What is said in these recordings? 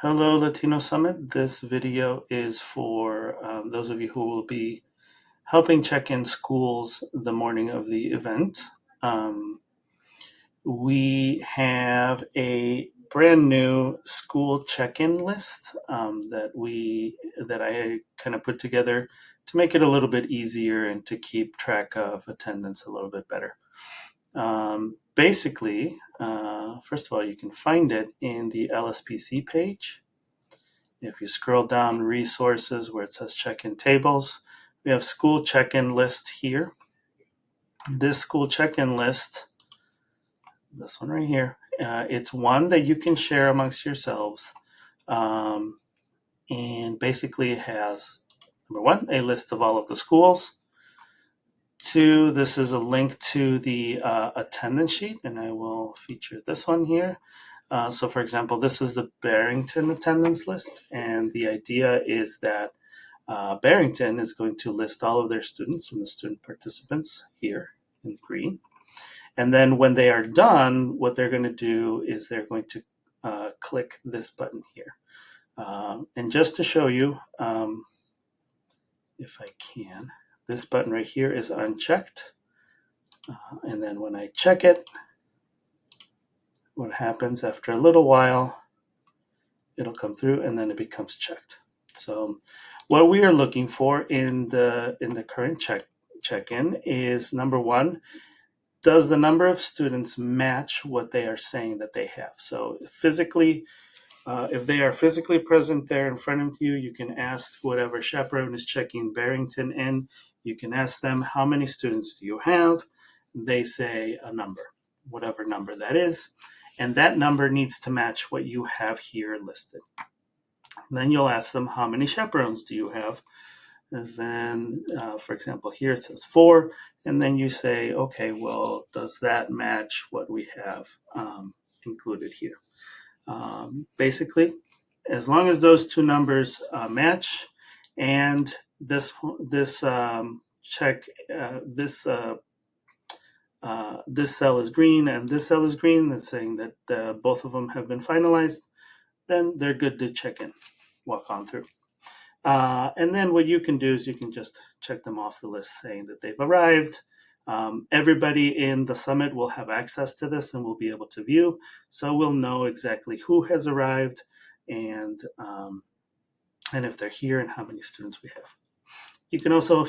Hello, Latino Summit. This video is for those of you who will be helping check in schools the morning of the event. Um, we have a brand new school check-in list that I kind of put together to make it a little bit easier and to keep track of attendance a little bit better. First of all, you can find it in the LSPC page. If you scroll down resources where it says check-in tables, we have school check-in list here. This school check-in list, this one right here, it's one that you can share amongst yourselves. And basically it has, number one, a list of all of the schools. Two, this is a link to the attendance sheet, and I will feature this one here. So for example, this is the Barrington attendance list, and the idea is that Barrington is going to list all of their students and the student participants here in green. And then when they are done, what they're going to do is they're going to click this button here. And just to show you, if I can, this button right here is unchecked. And then when I check it, what happens after a little while, it'll come through and then it becomes checked. So what we are looking for in the current check-in is, number one, does the number of students match what they are saying that they have? So physically, if they are physically present there in front of you, you can ask whatever chaperone is checking Barrington in, you can ask them, how many students do you have? They say a number, whatever number that is, and that number needs to match what you have here listed. Then you'll ask them, how many chaperones do you have? And then, for example, here it says 4, and then you say, okay, well, does that match what we have included here? Basically, as long as those two numbers match, and this check this cell is green and this cell is green, that's saying that both of them have been finalized, then they're good to check in, walk on through. And then what you can do is you can just check them off the list saying that they've arrived. Everybody in the summit will have access to this and will be able to view. So we'll know exactly who has arrived and if they're here and how many students we have. You can also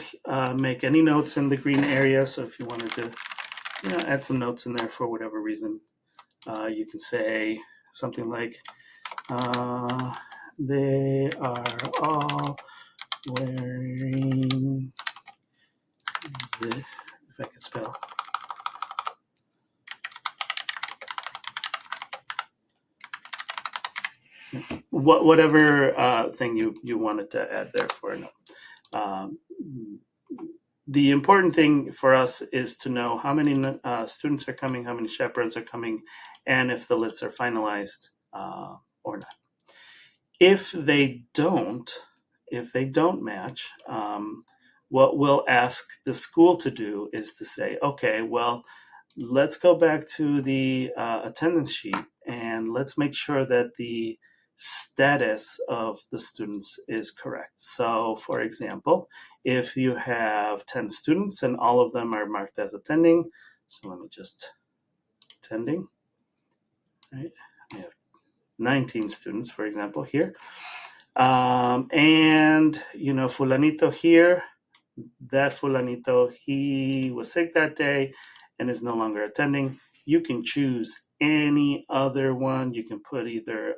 make any notes in the green area. So if you wanted to add some notes in there for whatever reason, you can say something like, they are all wearing the, if I could spell, whatever thing you wanted to add there for a note. The important thing for us is to know how many students are coming, how many chaperones are coming, and if the lists are finalized or not. If they don't match, what we'll ask the school to do is to say, okay, well, let's go back to the attendance sheet and let's make sure that the status of the students is correct. So for example, if you have 10 students and all of them are marked as attending, so let me just, attending, right? We have 19 students, for example, here. And, Fulanito here, that Fulanito, he was sick that day and is no longer attending. You can choose any other one. You can put either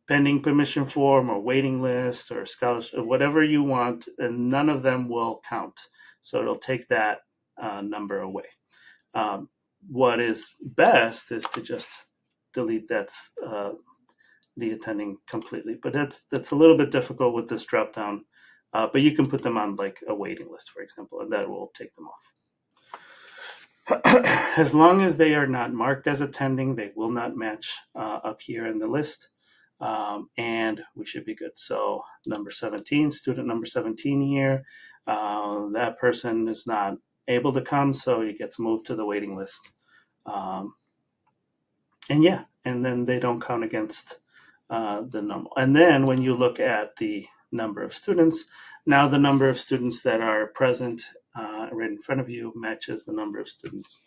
pending permission form or waiting list or scholarship, whatever you want, and none of them will count. So it'll take that number away. What is best is to just delete the attending completely, but that's a little bit difficult with this drop down. But you can put them on like a waiting list, for example, and that will take them off. As long as they are not marked as attending, they will not match up here in the list, and we should be good. So number 17, student number 17 here, that person is not able to come, so he gets moved to the waiting list. and then they don't count against the normal. And then when you look at the number of students, now the number of students that are present right in front of you matches the number of students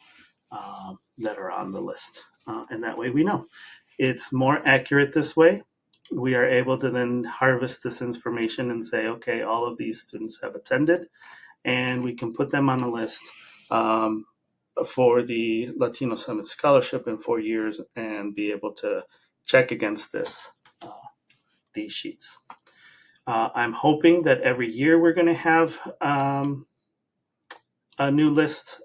that are on the list. And that way we know. It's more accurate this way. We are able to then harvest this information and say, okay, all of these students have attended, and we can put them on a list for the Latino Summit Scholarship in 4 years and be able to check against these sheets. I'm hoping that every year we're going to have a new list,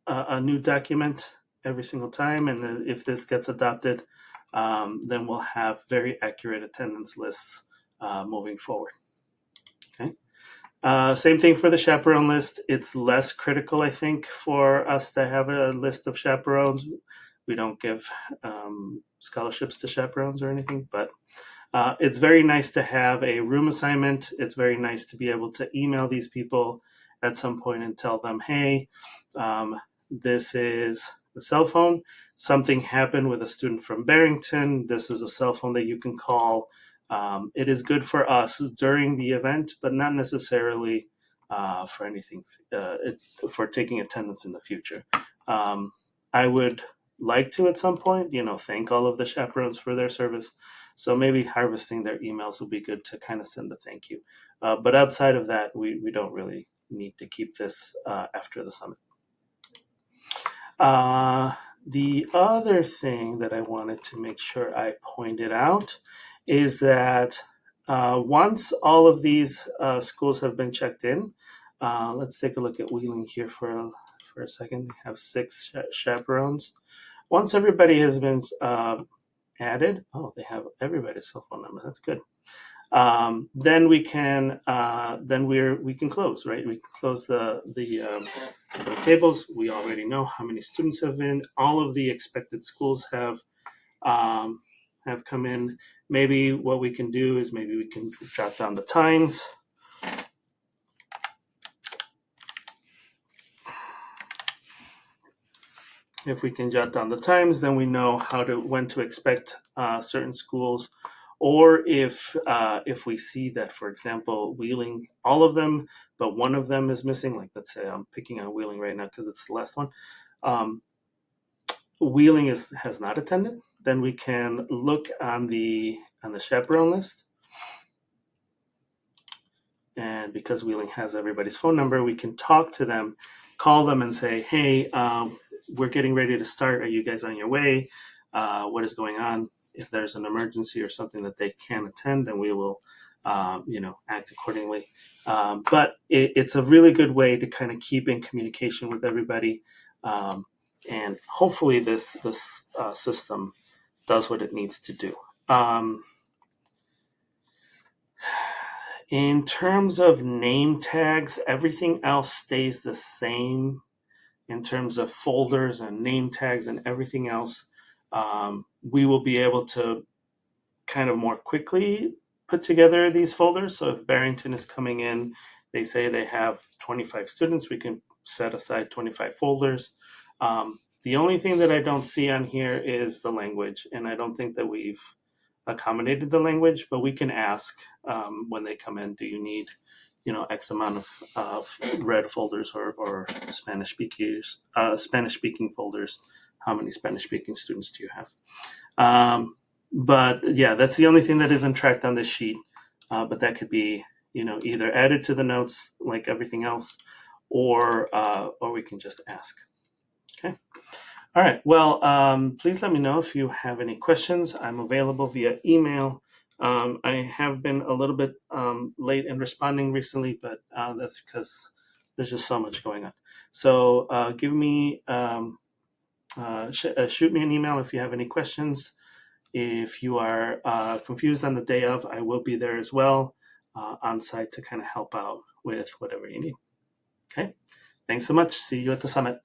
a new document every single time. And if this gets adopted, then we'll have very accurate attendance lists moving forward. Okay. Same thing for the chaperone list. It's less critical, I think, for us to have a list of chaperones. We don't give scholarships to chaperones or anything, but it's very nice to have a room assignment. It's very nice to be able to email these people at some point and tell them, hey, this is a cell phone. Something happened with a student from Barrington. This is a cell phone that you can call. It is good for us during the event, but not necessarily for anything, for taking attendance in the future. I would like to at some point, thank all of the chaperones for their service. So maybe harvesting their emails will be good to kind of send a thank you. But outside of that, we don't really need to keep this after the summit. The other thing that I wanted to make sure I pointed out is that once all of these schools have been checked in, let's take a look at Wheeling here for a second. We have 6 chaperones. Once everybody has been added, they have everybody's cell phone number. That's good. Then we can we can close, right? We can close the tables. We already know how many students have been. All of the expected schools have come in. Maybe what we can do is maybe we can jot down the times. If we can jot down the times, then we know when to expect certain schools. Or if we see that, for example, Wheeling, all of them, but one of them is missing, like let's say I'm picking on Wheeling right now because it's the last one. Wheeling has not attended, then we can look on the chaperone list. And because Wheeling has everybody's phone number, we can talk to them, call them and say, hey, we're getting ready to start. Are you guys on your way? What is going on? If there's an emergency or something that they can attend, then we will, act accordingly. But it's a really good way to kind of keep in communication with everybody. And hopefully this system does what it needs to do. In terms of name tags, everything else stays the same in terms of folders and name tags and everything else. We will be able to kind of more quickly put together these folders. So if Barrington is coming in, they say they have 25 students, we can set aside 25 folders. The only thing that I don't see on here is the language, and I don't think that we've accommodated the language, but we can ask when they come in, do you need X amount of red folders or Spanish speaking folders? How many Spanish speaking students do you have? But yeah, that's the only thing that isn't tracked on this sheet. But that could be either added to the notes like everything else, or we can just ask. Okay. All right. Well, please let me know if you have any questions. I'm available via email. I have been a little bit late in responding recently, but that's because there's just so much going on. So shoot me an email if you have any questions. If you are confused on the day of, I will be there as well on site to kind of help out with whatever you need. Okay. Thanks so much. See you at the summit.